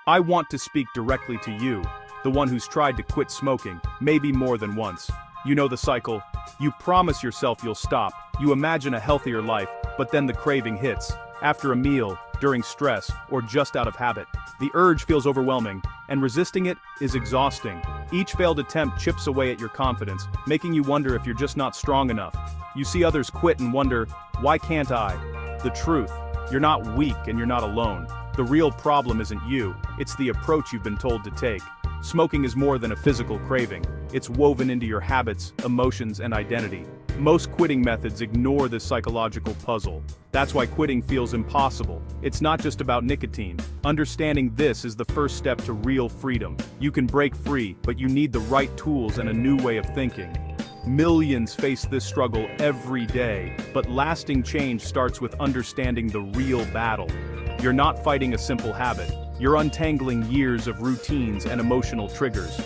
I want to speak directly to you, the one who's tried to quit smoking, maybe more than once. You know the cycle. You promise yourself you'll stop, you imagine a healthier life, but then the craving hits. After a meal, during stress, or just out of habit. The urge feels overwhelming, and resisting it is exhausting. Each failed attempt chips away at your confidence, making you wonder if you're just not strong enough. You see others quit and wonder, why can't I? The truth, you're not weak and you're not alone. The real problem isn't you, it's the approach you've been told to take. Smoking is more than a physical craving. It's woven into your habits, emotions, and identity. Most quitting methods ignore this psychological puzzle. That's why quitting feels impossible. It's not just about nicotine. Understanding this is the first step to real freedom. You can break free, but you need the right tools and a new way of thinking. Millions face this struggle every day, but lasting change starts with understanding the real battle. You're not fighting a simple habit. You're untangling years of routines and emotional triggers.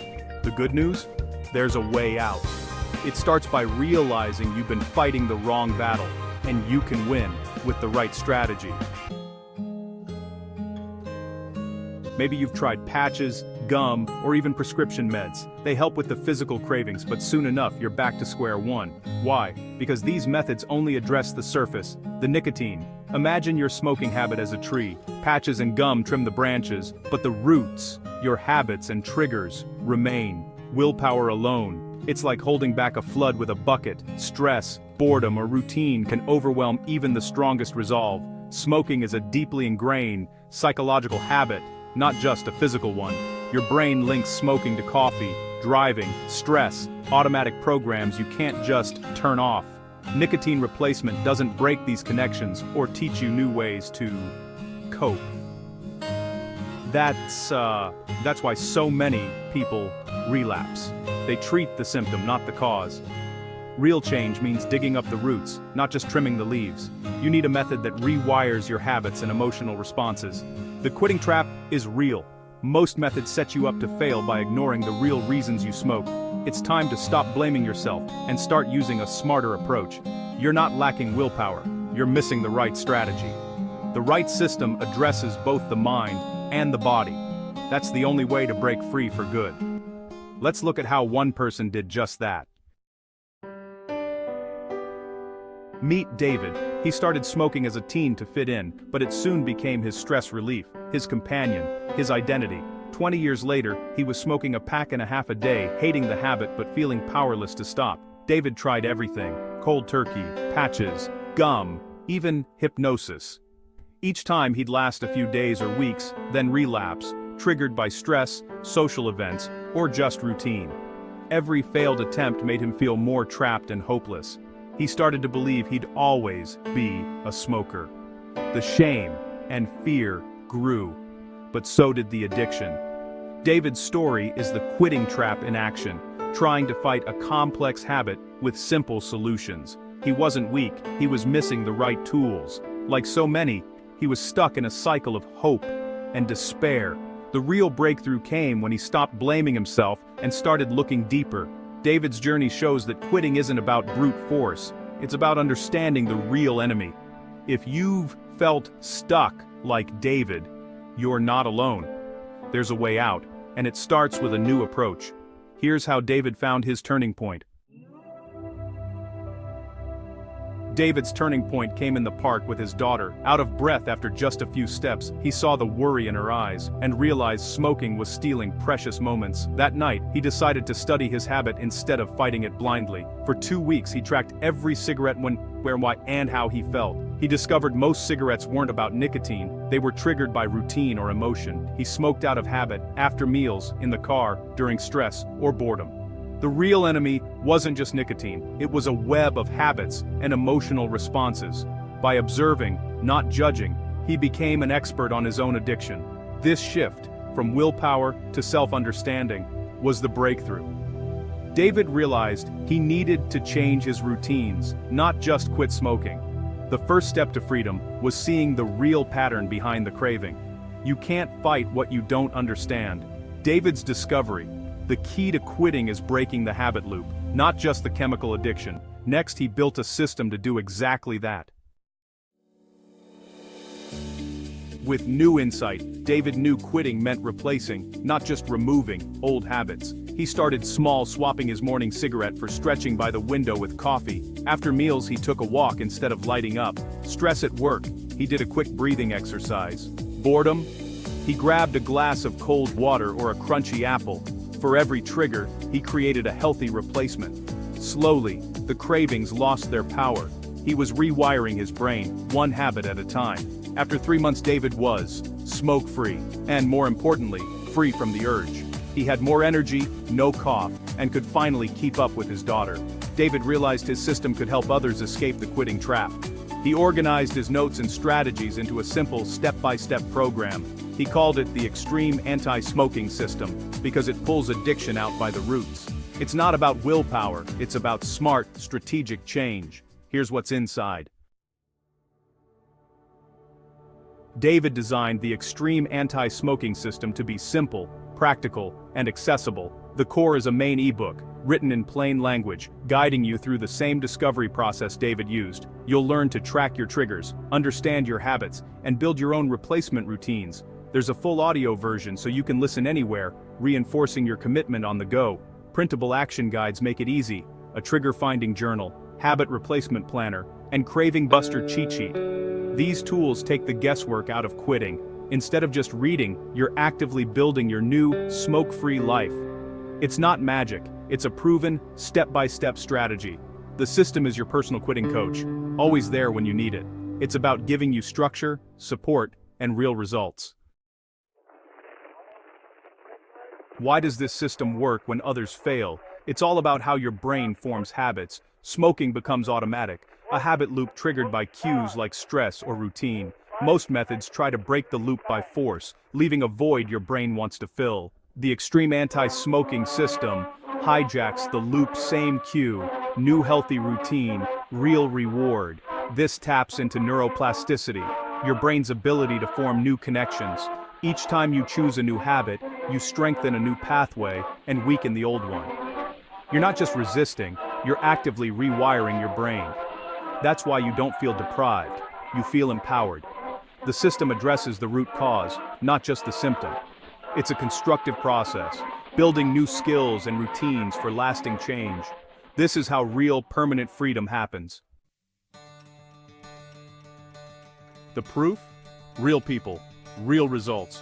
The good news? There's a way out. It starts by realizing you've been fighting the wrong battle, and you can win with the right strategy. Maybe you've tried patches, gum, or even prescription meds. They help with the physical cravings, but soon enough you're back to square one. Why? Because these methods only address the surface, the nicotine. Imagine your smoking habit as a tree. Patches and gum trim the branches, but the roots, your habits and triggers, remain. Willpower alone. It's like holding back a flood with a bucket. Stress, boredom, or routine can overwhelm even the strongest resolve. Smoking is a deeply ingrained, psychological habit, not just a physical one. Your brain links smoking to coffee, driving, stress, automatic programs you can't just turn off. Nicotine replacement doesn't break these connections or teach you new ways to cope. That's why so many people relapse. They treat the symptom, not the cause. Real change means digging up the roots, not just trimming the leaves. You need a method that rewires your habits and emotional responses. The quitting trap is real. Most methods set you up to fail by ignoring the real reasons you smoke. It's time to stop blaming yourself and start using a smarter approach. You're not lacking willpower, you're missing the right strategy. The right system addresses both the mind and the body. That's the only way to break free for good. Let's look at how one person did just that. Meet David. He started smoking as a teen to fit in, but it soon became his stress relief, his companion, his identity. 20 years later, he was smoking a pack and a half a day, hating the habit but feeling powerless to stop. David tried everything: cold turkey, patches, gum, even hypnosis. Each time he'd last a few days or weeks, then relapse, triggered by stress, social events, or just routine. Every failed attempt made him feel more trapped and hopeless. He started to believe he'd always be a smoker. The shame and fear grew, but so did the addiction. David's story is the quitting trap in action, trying to fight a complex habit with simple solutions. He wasn't weak, he was missing the right tools. Like so many, he was stuck in a cycle of hope and despair. The real breakthrough came when he stopped blaming himself and started looking deeper. David's journey shows that quitting isn't about brute force, it's about understanding the real enemy. If you've felt stuck like David, you're not alone. There's a way out, and it starts with a new approach. Here's how David found his turning point. David's turning point came in the park with his daughter. Out of breath after just a few steps, he saw the worry in her eyes and realized smoking was stealing precious moments. That night, he decided to study his habit instead of fighting it blindly. For 2 weeks, he tracked every cigarette when, where, why, and how he felt. He discovered most cigarettes weren't about nicotine, they were triggered by routine or emotion. He smoked out of habit, after meals, in the car, during stress, or boredom. The real enemy wasn't just nicotine, it was a web of habits and emotional responses. By observing, not judging, he became an expert on his own addiction. This shift, from willpower to self-understanding, was the breakthrough. David realized he needed to change his routines, not just quit smoking. The first step to freedom was seeing the real pattern behind the craving. You can't fight what you don't understand. David's discovery: the key to quitting is breaking the habit loop, not just the chemical addiction. Next, he built a system to do exactly that. With new insight, David knew quitting meant replacing, not just removing, old habits. He started small, swapping his morning cigarette for stretching by the window with coffee. After meals, he took a walk instead of lighting up. Stress at work, he did a quick breathing exercise. Boredom, he grabbed a glass of cold water or a crunchy apple. For every trigger, he created a healthy replacement. Slowly, the cravings lost their power. He was rewiring his brain, one habit at a time. After 3 months, David was smoke-free, and more importantly, free from the urge. He had more energy, no cough, and could finally keep up with his daughter. David realized his system could help others escape the quitting trap. He organized his notes and strategies into a simple step-by-step program. He called it the Extreme Anti-Smoking System because it pulls addiction out by the roots. It's not about willpower, it's about smart, strategic change. Here's what's inside. David designed the Extreme Anti-Smoking System to be simple, practical, and accessible. The core is a main ebook, written in plain language, guiding you through the same discovery process David used. You'll learn to track your triggers, understand your habits, and build your own replacement routines. There's a full audio version so you can listen anywhere, reinforcing your commitment on the go. Printable action guides make it easy, a trigger-finding journal, habit replacement planner, and craving buster cheat sheet. These tools take the guesswork out of quitting. Instead of just reading, you're actively building your new, smoke-free life. It's not magic, it's a proven, step-by-step strategy. The system is your personal quitting coach, always there when you need it. It's about giving you structure, support, and real results. Why does this system work when others fail? It's all about how your brain forms habits. Smoking becomes automatic, a habit loop triggered by cues like stress or routine. Most methods try to break the loop by force, leaving a void your brain wants to fill. The Extreme Anti-Smoking System hijacks the loop's same cue, new healthy routine, real reward. This taps into neuroplasticity, your brain's ability to form new connections. Each time you choose a new habit, you strengthen a new pathway and weaken the old one. You're not just resisting, you're actively rewiring your brain. That's why you don't feel deprived, you feel empowered. The system addresses the root cause, not just the symptom. It's a constructive process, building new skills and routines for lasting change. This is how real, permanent freedom happens. The proof? Real people, real results.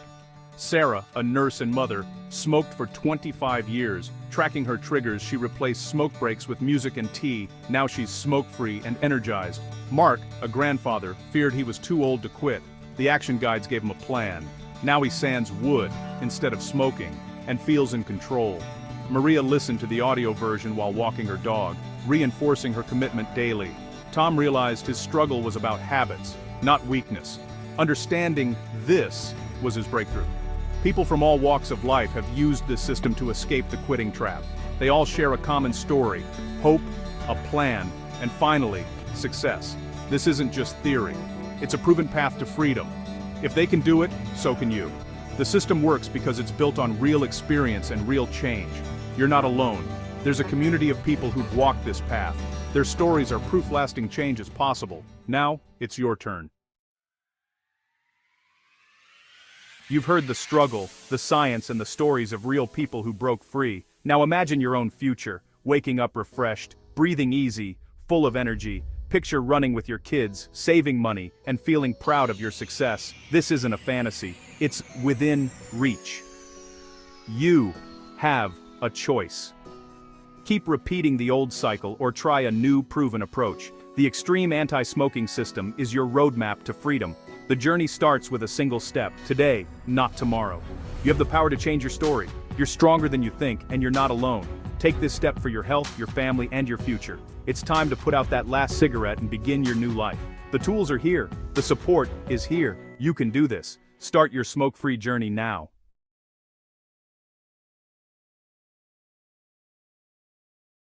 Sarah, a nurse and mother, smoked for 25 years. Tracking her triggers, she replaced smoke breaks with music and tea. Now she's smoke-free and energized. Mark, a grandfather, feared he was too old to quit. The action guides gave him a plan. Now he sands wood instead of smoking and feels in control. Maria listened to the audio version while walking her dog, reinforcing her commitment daily. Tom realized his struggle was about habits, not weakness. Understanding this was his breakthrough. People from all walks of life have used this system to escape the quitting trap. They all share a common story, hope, a plan, and finally, success. This isn't just theory. It's a proven path to freedom. If they can do it, so can you. The system works because it's built on real experience and real change. You're not alone. There's a community of people who've walked this path. Their stories are proof lasting change is possible. Now, it's your turn. You've heard the struggle, the science, and the stories of real people who broke free. Now imagine your own future, waking up refreshed, breathing easy, full of energy. Picture running with your kids, saving money, and feeling proud of your success. This isn't a fantasy, it's within reach. You have a choice. Keep repeating the old cycle or try a new proven approach. The Extreme Anti-Smoking System is your roadmap to freedom. The journey starts with a single step, today, not tomorrow. You have the power to change your story. You're stronger than you think, and you're not alone. Take this step for your health, your family, and your future. It's time to put out that last cigarette and begin your new life. The tools are here. The support is here. You can do this. Start your smoke-free journey now.